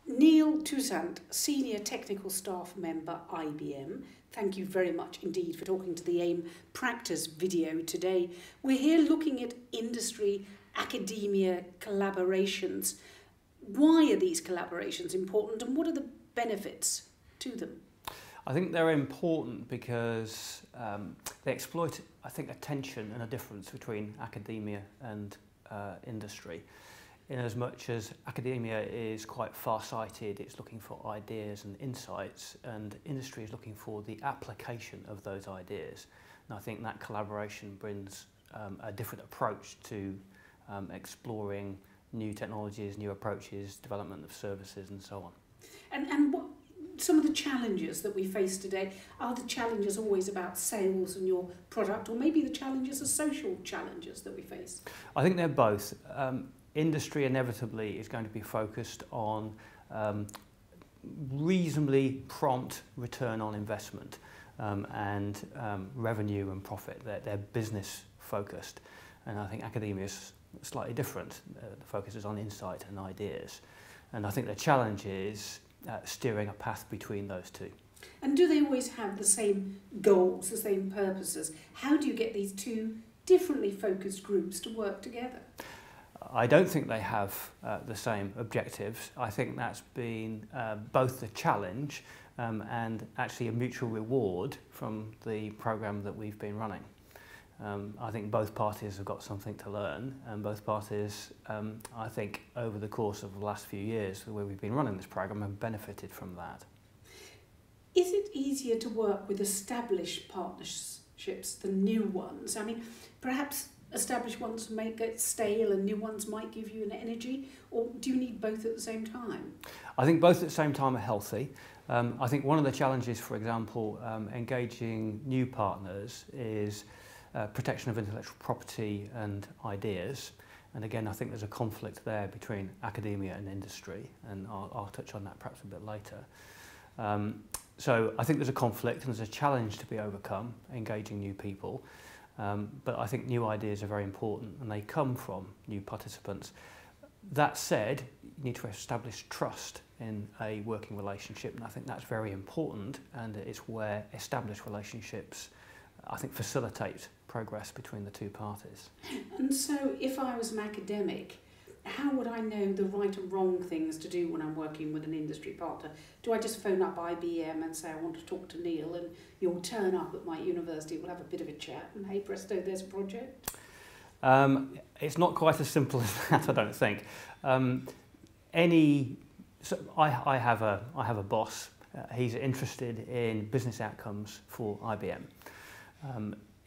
Neil Toussaint, Senior Technical Staff Member, IBM. Thank you very much indeed for talking to the AIM Practice video today. We're here looking at industry, academia collaborations. Why are these collaborations important and what are the benefits to them? I think they're important because they exploit, I think, a tension and a difference between academia and industry. In as much as academia is quite far-sighted, it's looking for ideas and insights, and industry is looking for the application of those ideas. And I think that collaboration brings a different approach to exploring new technologies, new approaches, development of services and so on. And what some of the challenges that we face today, are the challenges always about sales and your product, or maybe the challenges are social challenges that we face? I think they're both. Industry inevitably is going to be focused on reasonably prompt return on investment and revenue and profit. They're business focused, and I think academia is slightly different. The focus is on insight and ideas, and I think the challenge is steering a path between those two. And do they always have the same goals, the same purposes? How do you get these two differently focused groups to work together? I don't think they have the same objectives. I think that's been both the challenge and actually a mutual reward from the programme that we've been running. I think both parties have got something to learn, and both parties, I think, over the course of the last few years, the way we've been running this programme, have benefited from that. Is it easier to work with established partnerships than new ones? I mean, perhaps established ones may get stale and new ones might give you an energy, or do you need both at the same time? I think both at the same time are healthy. I think one of the challenges, for example, engaging new partners is protection of intellectual property and ideas. And again, I think there's a conflict there between academia and industry, and I'll touch on that perhaps a bit later. So I think there's a conflict and there's a challenge to be overcome, engaging new people. But I think new ideas are very important and they come from new participants. That said, you need to establish trust in a working relationship, and I think that's very important, and it's where established relationships, I think, facilitate progress between the two parties. And so if I was an academic, how would I know the right and wrong things to do when I'm working with an industry partner? Do I just phone up IBM and say I want to talk to Neil, and you'll turn up at my university, we'll have a bit of a chat, and hey presto, there's a project? It's not quite as simple as that, I don't think. I have a boss. He's interested in business outcomes for IBM.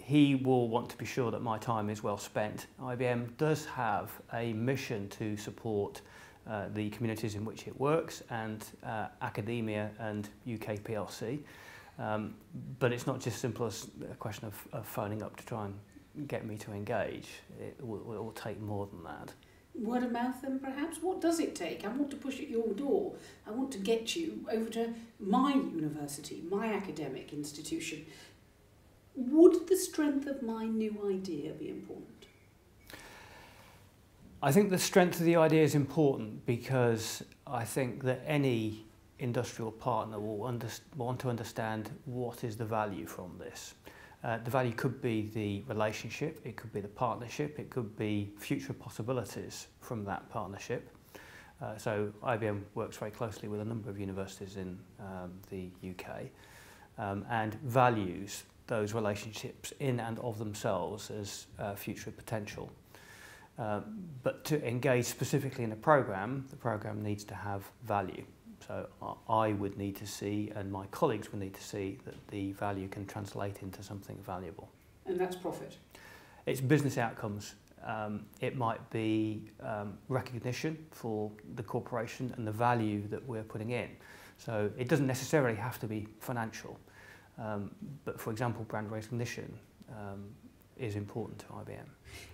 He will want to be sure that my time is well spent. IBM does have a mission to support the communities in which it works and academia and UK PLC. But it's not just simple as a question of phoning up to try and get me to engage. It will take more than that. Word of mouth then perhaps? What does it take? I want to push at your door. I want to get you over to my university, my academic institution. Would the strength of my new idea be important? I think the strength of the idea is important because I think that any industrial partner will want to understand what is the value from this. The value could be the relationship, it could be the partnership, it could be future possibilities from that partnership. So IBM works very closely with a number of universities in the UK and values those relationships in and of themselves as future potential. But to engage specifically in a programme, the programme needs to have value. So I would need to see, and my colleagues would need to see, that the value can translate into something valuable. And that's profit? It's business outcomes. It might be recognition for the corporation and the value that we're putting in. So it doesn't necessarily have to be financial. But for example, brand recognition is important to IBM.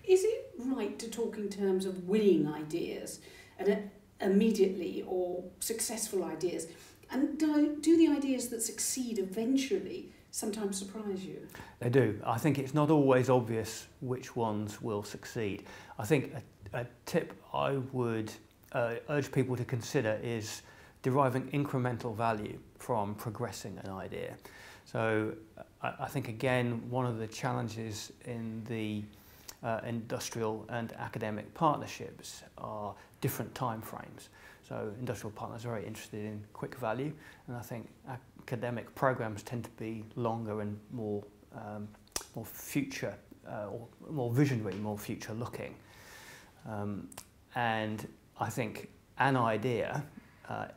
Is it right to talk in terms of winning ideas and immediately, or successful ideas? And do the ideas that succeed eventually sometimes surprise you? They do. I think it's not always obvious which ones will succeed. I think a tip I would urge people to consider is deriving incremental value from progressing an idea. So I think, again, one of the challenges in the industrial and academic partnerships are different time frames. So industrial partners are very interested in quick value, and I think academic programs tend to be longer and more future or more visionary, more future looking. And I think an idea,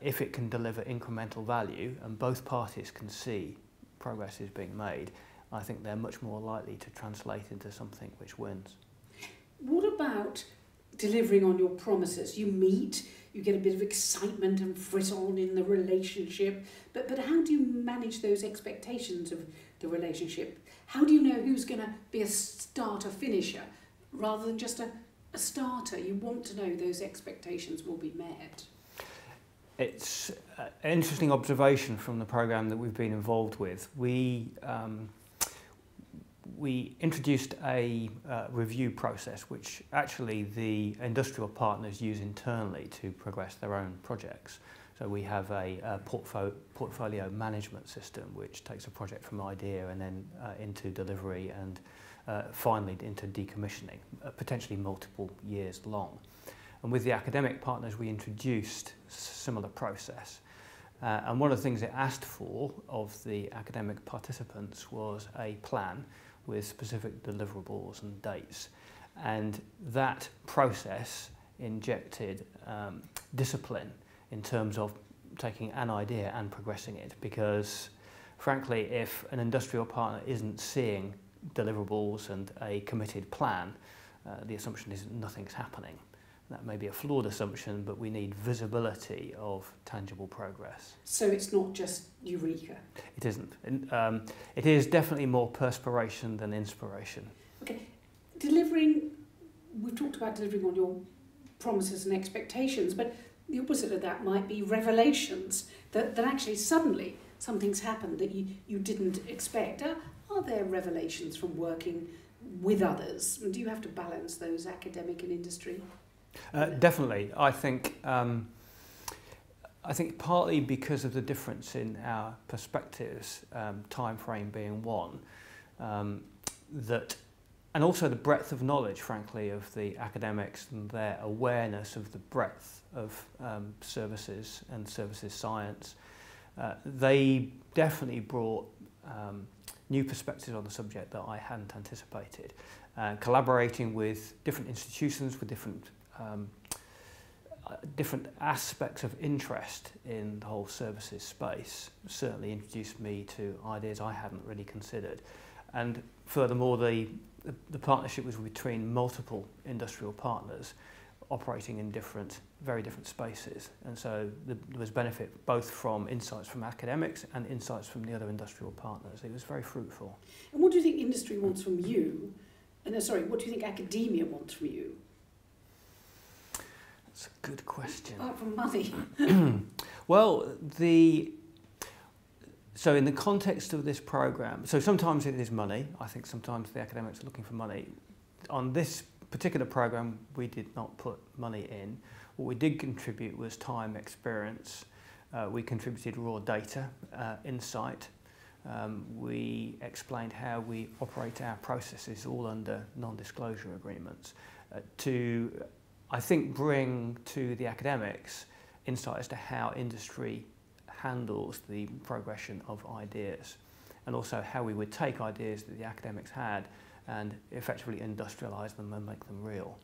if it can deliver incremental value and both parties can see progress is being made, I think they're much more likely to translate into something which wins. What about delivering on your promises? You meet, you get a bit of excitement and frisson in the relationship, but how do you manage those expectations of the relationship? How do you know who's going to be a starter-finisher rather than just a starter? You want to know those expectations will be met. It's an interesting observation from the programme that we've been involved with. We introduced a review process which actually the industrial partners use internally to progress their own projects. So we have a portfolio management system which takes a project from idea and then into delivery and finally into decommissioning, potentially multiple years long. And with the academic partners we introduced a similar process. And one of the things it asked for of the academic participants was a plan with specific deliverables and dates. And that process injected discipline in terms of taking an idea and progressing it, because frankly if an industrial partner isn't seeing deliverables and a committed plan, the assumption is nothing's happening. That may be a flawed assumption, but we need visibility of tangible progress. So it's not just eureka? It isn't. It is definitely more perspiration than inspiration. Okay, delivering, we've talked about delivering on your promises and expectations, but the opposite of that might be revelations, that actually suddenly something's happened that you didn't expect. Are there revelations from working with others? Do you have to balance those, academic and industry? Definitely. I think partly because of the difference in our perspectives, time frame being one, and also the breadth of knowledge, frankly, of the academics and their awareness of the breadth of services and services science. They definitely brought new perspectives on the subject that I hadn't anticipated. Collaborating with different institutions with different aspects of interest in the whole services space certainly introduced me to ideas I hadn't really considered. And furthermore, the partnership was between multiple industrial partners operating in very different spaces. And so there was benefit both from insights from academics and insights from the other industrial partners. It was very fruitful. And what do you think industry wants from you? What do you think academia wants from you? That's a good question. Apart from money. Well, so in the context of this programme, so sometimes it is money. I think sometimes the academics are looking for money. On this particular programme, we did not put money in. What we did contribute was time, experience. We contributed raw data, insight. We explained how we operate our processes, all under non-disclosure agreements, to, I think, bring to the academics insight as to how industry handles the progression of ideas, and also how we would take ideas that the academics had and effectively industrialise them and make them real.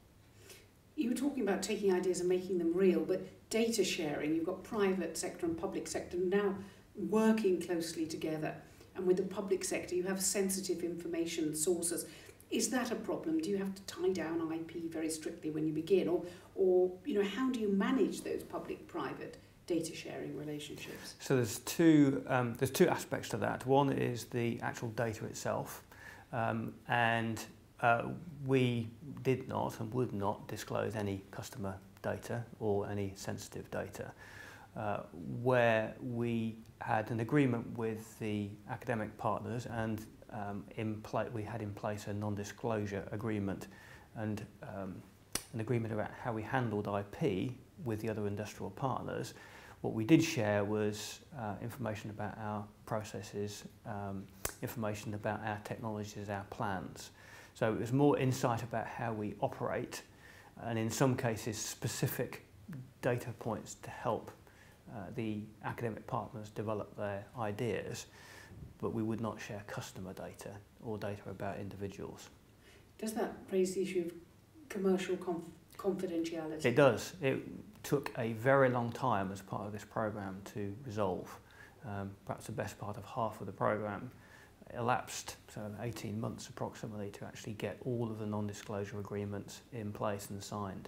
You were talking about taking ideas and making them real, but data sharing, you've got private sector and public sector now working closely together, and with the public sector you have sensitive information sources. Is that a problem? Do you have to tie down IP very strictly when you begin, or how do you manage those public-private data sharing relationships? So there's two aspects to that. One is the actual data itself, and we did not and would not disclose any customer data or any sensitive data. Where we had an agreement with the academic partners and we had in place a non-disclosure agreement and an agreement about how we handled IP with the other industrial partners. What we did share was information about our processes, information about our technologies, our plans. So it was more insight about how we operate, and in some cases specific data points to help the academic partners develop their ideas, but we would not share customer data or data about individuals. Does that raise the issue of commercial confidentiality? It does. It took a very long time as part of this programme to resolve. Perhaps the best part of half of the programme elapsed, so 18 months approximately, to actually get all of the non-disclosure agreements in place and signed.